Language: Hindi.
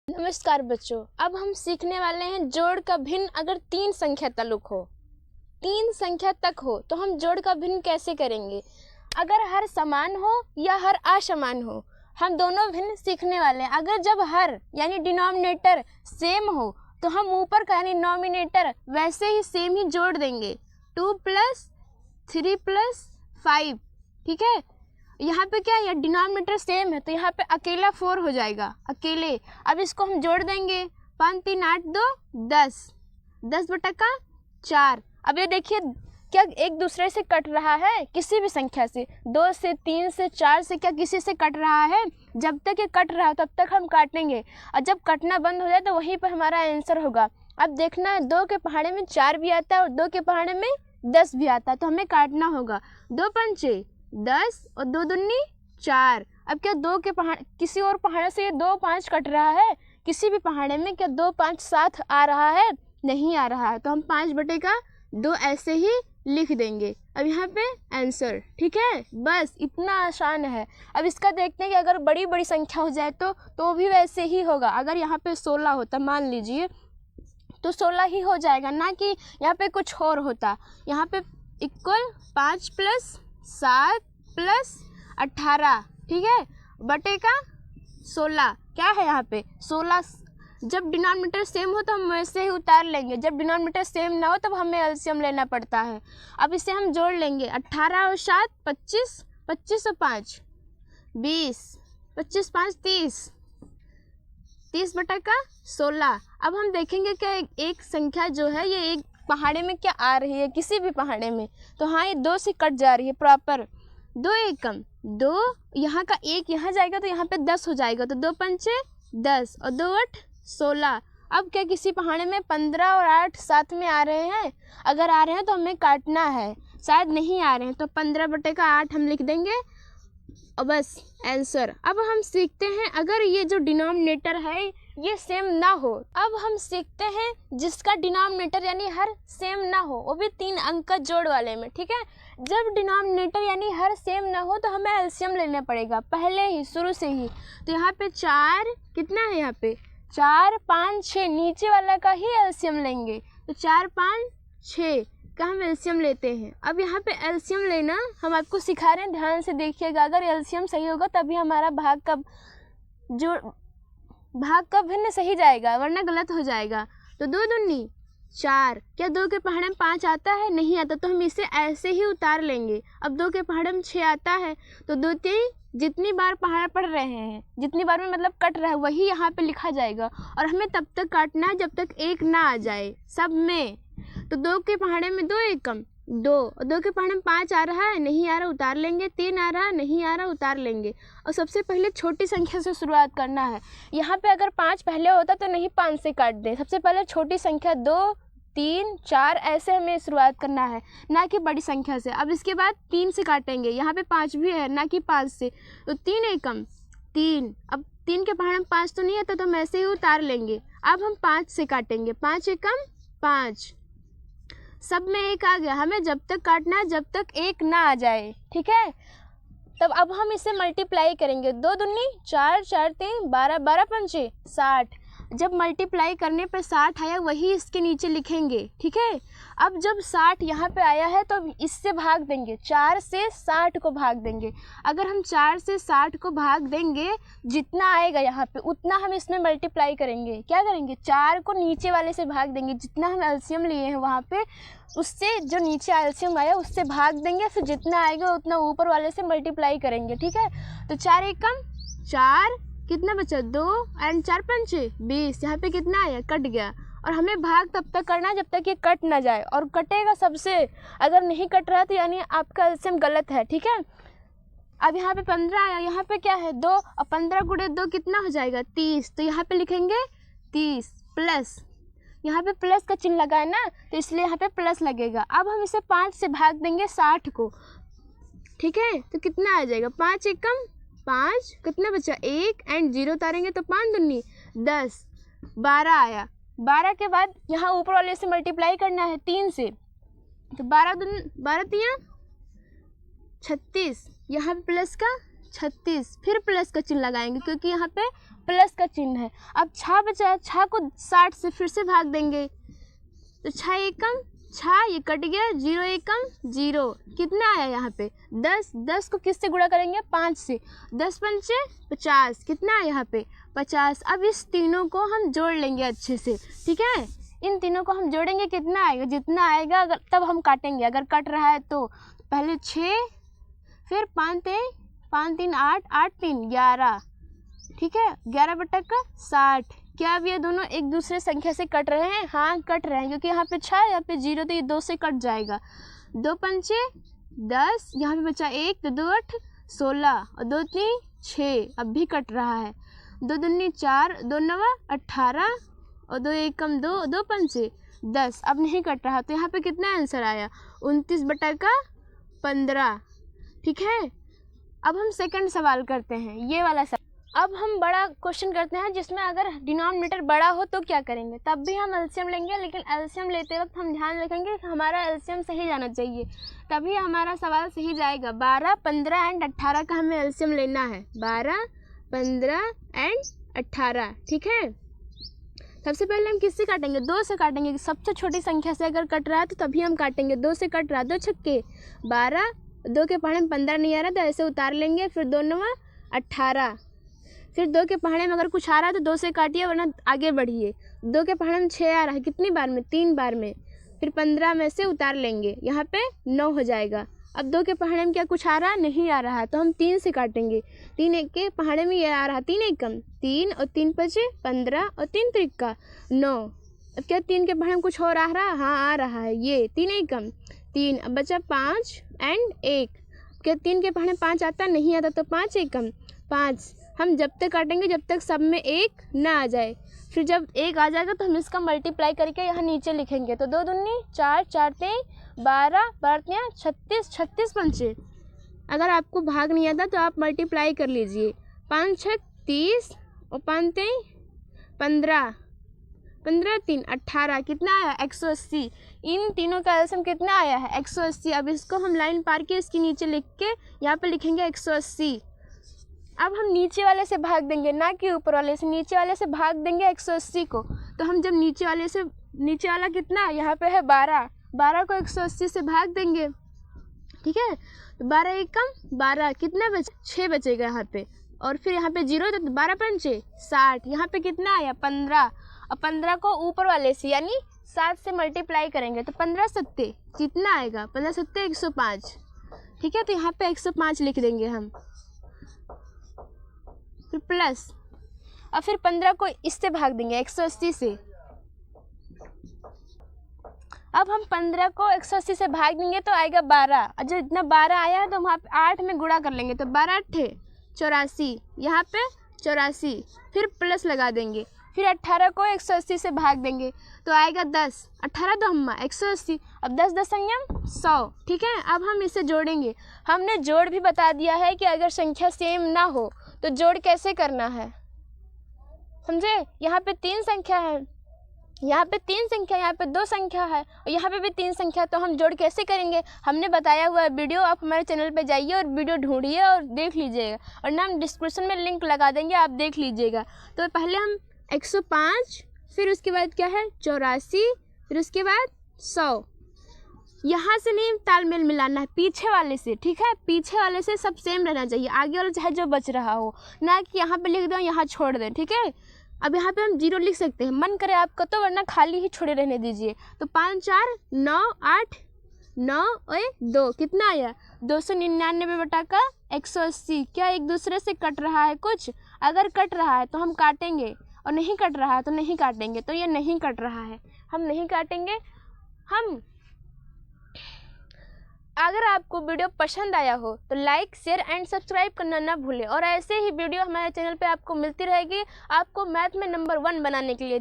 नमस्कार बच्चों, अब हम सीखने वाले हैं जोड़ का भिन्न। अगर तीन संख्या ताल्लुक हो, तीन संख्या तक हो, तो हम जोड़ का भिन्न कैसे करेंगे। अगर हर समान हो या हर असमान हो, हम दोनों भिन्न सीखने वाले हैं। अगर जब हर यानी डिनोमिनेटर सेम हो तो हम ऊपर का यानी नॉमिनेटर वैसे ही सेम ही जोड़ देंगे। 2 + 3 + 5, ठीक है। यहाँ पे क्या है, डिनोमिनेटर सेम है तो यहाँ पे अकेला 4 हो जाएगा, अकेले। अब इसको हम जोड़ देंगे, 5 3 8 2 10, 10/4। अब ये देखिए क्या एक दूसरे से कट रहा है, किसी भी संख्या से, 2 से 3 से 4 से, क्या किसी से कट रहा है। जब तक ये कट रहा है तब तक हम काटेंगे, और जब कटना बंद हो जाए तो वहीं पर हमारा आंसर होगा। अब देखना है, 2 के पहाड़े में 4 भी आता है और 2 के पहाड़े में 10 भी आता है, तो हमें काटना होगा। 2 पंचे 10 और 2 दूनी 4। अब क्या 2 के पहाड़ किसी और पहाड़े से ये 2 5 कट रहा है, किसी भी पहाड़े में क्या 2 5 साथ आ रहा है, नहीं आ रहा है, तो हम 5/2 ऐसे ही लिख देंगे। अब यहाँ पे आंसर, ठीक है। बस इतना आसान है। अब इसका देखते हैं कि अगर बड़ी बड़ी संख्या हो जाए तो भी वैसे ही होगा। अगर यहाँ पे 16 होता मान लीजिए, तो 16 ही हो जाएगा, ना कि यहाँ पे कुछ और होता। यहाँ पे इक्वल 5 + 7 + 18, ठीक है, बटे का 16। क्या है यहाँ पे 16। जब डिनोमिनेटर सेम हो तो हम वैसे ही उतार लेंगे, जब डिनोमिनेटर सेम ना हो तब हमें एलसीएम लेना पड़ता है। अब इसे हम जोड़ लेंगे, 18 और 7 25, 25 और 5 20, 25 5 30, 30/16। अब हम देखेंगे क्या एक संख्या जो है ये एक पहाड़े में क्या आ रही है, किसी भी पहाड़े में, तो हाँ ये 2 से कट जा रही है प्रॉपर। 2 एकम 2, यहाँ का 1 यहाँ जाएगा तो यहाँ पे 10 हो जाएगा, तो 2 पंचे 10 और 2 8 16। अब क्या किसी पहाड़े में 15 और 8 साथ में आ रहे हैं, अगर आ रहे हैं तो हमें काटना है, शायद नहीं आ रहे हैं तो 15/8 हम लिख देंगे और बस आंसर। अब हम सीखते हैं अगर ये जो डिनोमिनेटर है ये सेम ना हो। अब हम सीखते हैं जिसका डिनोमिनेटर यानी हर सेम ना हो, वो भी 3 अंक का जोड़ वाले में, ठीक है। जब डिनोमिनेटर यानी हर सेम ना हो तो हमें एलसीएम लेना पड़ेगा पहले ही, शुरू से ही। तो यहाँ पे 4 कितना है, यहाँ पे 4 5 6, नीचे वाला का ही एलसीएम लेंगे, तो 4 5 6 का हम एलसीएम लेते हैं। अब यहाँ पे एलसीएम लेना हम आपको सिखा रहे हैं, ध्यान से देखिएगा। अगर एलसीएम सही होगा तभी हमारा भाग का भिन्न सही जाएगा, वरना गलत हो जाएगा। तो 2 दूनी 4, क्या 2 के पहाड़े में 5 आता है, नहीं आता, तो हम इसे ऐसे ही उतार लेंगे। अब 2 के पहाड़े में 6 आता है, तो 2 3, जितनी बार पहाड़ पड़ रहे हैं, जितनी बार में मतलब कट रहा है, वही यहाँ पे लिखा जाएगा। और हमें तब तक काटना है जब तक 1 ना आ जाए सब में। तो 2 के पहाड़े में 2 एकम 2, और 2 के पहाड़े में 5 आ रहा है, नहीं आ रहा, उतार लेंगे। 3 आ रहा है, नहीं आ रहा, उतार लेंगे। और सबसे पहले छोटी संख्या से शुरुआत करना है। यहाँ पे अगर 5 पहले होता तो नहीं 5 से काट दें, सबसे पहले छोटी संख्या 2 3 4 ऐसे हमें शुरुआत करना है, ना कि बड़ी संख्या से। अब इसके बाद 3 से काटेंगे, यहाँ पे 5 भी है, ना कि 5 से, तो 3 एकम 3। अब 3 के पहाड़े में 5 तो नहीं आता, तो हम ऐसे ही उतार लेंगे। अब हम 5 से काटेंगे, 5 एकम 5, सब में 1 आ गया। हमें जब तक काटना है जब तक 1 ना आ जाए, ठीक है। तब अब हम इसे मल्टीप्लाई करेंगे, 2 दूनी 4 4 3 12, 12 पंचे 60। जब मल्टीप्लाई करने पर 60 आया वही इसके नीचे लिखेंगे, ठीक है। अब जब 60 यहाँ पे आया है तो इससे भाग देंगे, 4 से 60 को भाग देंगे। अगर हम 4 से 60 को भाग देंगे, जितना आएगा यहाँ पे उतना हम इसमें मल्टीप्लाई करेंगे। क्या करेंगे, 4 को नीचे वाले से भाग देंगे, जितना हम एलसीएम लिए हैं वहाँ पे उससे जो नीचे एलसीएम आया उससे भाग देंगे, फिर जितना आएगा उतना ऊपर वाले से मल्टीप्लाई करेंगे, ठीक है। तो 4 एकम 4, कितना बचा 2 एंड 4 पंचे 20। यहाँ पे कितना आया, कट गया। और हमें भाग तब तक करना है जब तक ये कट ना जाए, और कटेगा सबसे। अगर नहीं कट रहा तो यानी आपका एलसीएम गलत है, ठीक है। अब यहाँ पे 15 आया, यहाँ पे क्या है 2, और 15 × 2 कितना हो जाएगा 30, तो यहाँ पे लिखेंगे 30 प्लस, यहाँ पे प्लस का चिन्ह लगा है ना, तो इसलिए यहाँ पे प्लस लगेगा। अब हम इसे 5 से भाग देंगे 60 को, ठीक है। तो कितना आ जाएगा, 5 एकम 5, कितना बचा 1 एंड 0 उतारेंगे तो 5 दूनी 10, 12 आया। 12 के बाद यहाँ ऊपर वाले से मल्टीप्लाई करना है 3 से, तो 12 3 36, यहाँ पे प्लस का 36, फिर प्लस का चिन्ह लगाएंगे क्योंकि यहाँ पे प्लस का चिन्ह है। अब 6 बचा है, 6 को 60 से फिर से भाग देंगे तो 6 एकम 6, ये कट गया, 0 एकम 0, कितना आया यहाँ पे 10, 10 को किससे गुणा करेंगे 5 से, 10 पंचे 50, कितना आया यहाँ पे 50। अब इस तीनों को हम जोड़ लेंगे अच्छे से, ठीक है, इन तीनों को हम जोड़ेंगे, कितना आएगा, जितना आएगा अगर तब हम काटेंगे, अगर कट रहा है तो पहले 6, फिर 5 3 8, 8 3 11, ठीक है, 11 बटा का 60। क्या अब ये दोनों एक दूसरे संख्या से कट रहे हैं? हाँ कट रहे हैं, क्योंकि यहाँ पे 6 यहाँ पे 0 तो ये 2 से कट जाएगा। 2 पंचे 10, यहाँ पे बचा 1 तो 2 8 16 और 2 3 6, अब भी कट रहा है। 2 दूनी 4, 2 9 18 और 2 एकम 2, 2 पंचे 10, अब नहीं कट रहा तो यहाँ पे कितना आंसर आया 29 बटा का 15, ठीक है। अब हम सेकंड सवाल करते हैं, ये वाला सवाल। अब हम बड़ा क्वेश्चन करते हैं जिसमें अगर डिनोमिनेटर बड़ा हो तो क्या करेंगे, तब भी हम एलसीएम लेंगे, लेकिन एलसीएम लेते वक्त हम ध्यान रखेंगे कि हमारा एलसीएम सही जाना चाहिए, तभी हमारा सवाल सही जाएगा। 12 15 एंड 18 का हमें एलसीएम लेना है, 12 15 एंड 18, ठीक है। सबसे पहले हम किससे काटेंगे, 2 से काटेंगे, सबसे छोटी संख्या से अगर कट रहा है तो तभी हम काटेंगे, 2 से कट रहा है, 2 छक्के 12, 2 के पहाड़े में 15 नहीं आ रहा तो ऐसे उतार लेंगे, फिर 2 9 18, फिर 2 के पहाड़े में अगर कुछ आ रहा है तो 2 से काटिए वरना आगे बढ़िए। 2 के पहाड़े में 6 आ रहा है, कितनी बार में 3 बार में, फिर 15 में से उतार लेंगे, यहाँ पे 9 हो जाएगा। अब 2 के पहाड़े में क्या कुछ आ रहा है, नहीं आ रहा है तो हम 3 से काटेंगे, 3 एक के पहाड़े में ये आ रहा है 3 एकम 3 और 3 पचे 15 और 3 त्रिका 9। अब क्या 3 के पहाड़े में कुछ और आ रहा है, हाँ आ रहा है, ये 3 एकम 3, अब बचा 5 एंड 1, क्या 3 के पहाड़े में 5 आता नहीं आता तो 5 एकम 5, हम जब तक काटेंगे जब तक सब में 1 ना आ जाए, फिर जब 1 आ जाएगा तो हम इसका मल्टीप्लाई करके यहाँ नीचे लिखेंगे, तो 2 दूनी 4, 4 3 12, 12 36, 36 पंचे। अगर आपको भाग नहीं आता तो आप मल्टीप्लाई कर लीजिए, 5 6 30 और 5 3 15, 15 3 18, कितना आया 180। इन तीनों का एलसीएम कितना आया है 180। अब इसको हम लाइन पार के इसके नीचे लिख के यहाँ पे लिखेंगे 180। अब हम नीचे वाले से भाग देंगे, ना कि ऊपर वाले से, नीचे वाले से भाग देंगे 180 को, तो हम जब नीचे वाले से, नीचे वाला कितना यहाँ पे है 12, 12 को 180 से भाग देंगे, ठीक है, तो 12 एकम 12, कितना बचे 6 बचेगा यहाँ पे, और फिर यहाँ पे 0 तो 12 पंचे 60, यहाँ पे कितना आया 15, और 15 को ऊपर वाले से यानी 7 से मल्टीप्लाई करेंगे तो 15 सत्ते कितना आएगा, 15 सत्ते 105, ठीक है, तो यहाँ पे 105 लिख देंगे हम, फिर प्लस, और फिर 15 को इससे भाग देंगे 180 से। अब हम 15 को 180 से भाग देंगे तो आएगा 12, और जो इतना 12 आया है तो हम वहाँ पे 8 में गुणा कर लेंगे, तो 12 8 84, यहाँ पे 84, फिर प्लस लगा देंगे, फिर 18 को 180 से भाग देंगे तो आएगा 10, 18 दो हम 180, अब 10 10 संयम 100, ठीक है। अब हम इसे जोड़ेंगे, हमने जोड़ भी बता दिया है कि अगर संख्या सेम ना हो तो जोड़ कैसे करना है, समझे। यहाँ पे 3 संख्या है, यहाँ पे 3 संख्या, यहाँ पे 2 संख्या है और यहाँ पे भी 3 संख्या, तो हम जोड़ कैसे करेंगे हमने बताया हुआ है वीडियो, आप हमारे चैनल पे जाइए और वीडियो ढूंढिए और देख लीजिएगा, और ना हम डिस्क्रिप्शन में लिंक लगा देंगे, आप देख लीजिएगा। तो पहले हम 105, फिर उसके बाद क्या है 84, फिर उसके बाद 100, यहाँ से नहीं तालमेल मिलाना है, पीछे वाले से, ठीक है, पीछे वाले से सब सेम रहना चाहिए, आगे वाला चाहे जो बच रहा हो, ना कि यहाँ पे लिख दो यहाँ छोड़ दें, ठीक है। अब यहाँ पे हम 0 लिख सकते हैं, मन करे आपका तो, वरना खाली ही छोड़े रहने दीजिए। तो 5 4 9 8 9 और 2, कितना आया 299 बटा का 180। क्या एक दूसरे से कट रहा है कुछ, अगर कट रहा है तो हम काटेंगे, और नहीं कट रहा है तो नहीं काटेंगे, तो ये नहीं कट रहा है, हम नहीं काटेंगे। हम अगर आपको वीडियो पसंद आया हो तो लाइक शेयर एंड सब्सक्राइब करना ना भूलें, और ऐसे ही वीडियो हमारे चैनल पे आपको मिलती रहेगी, आपको मैथ में नंबर 1 बनाने के लिए।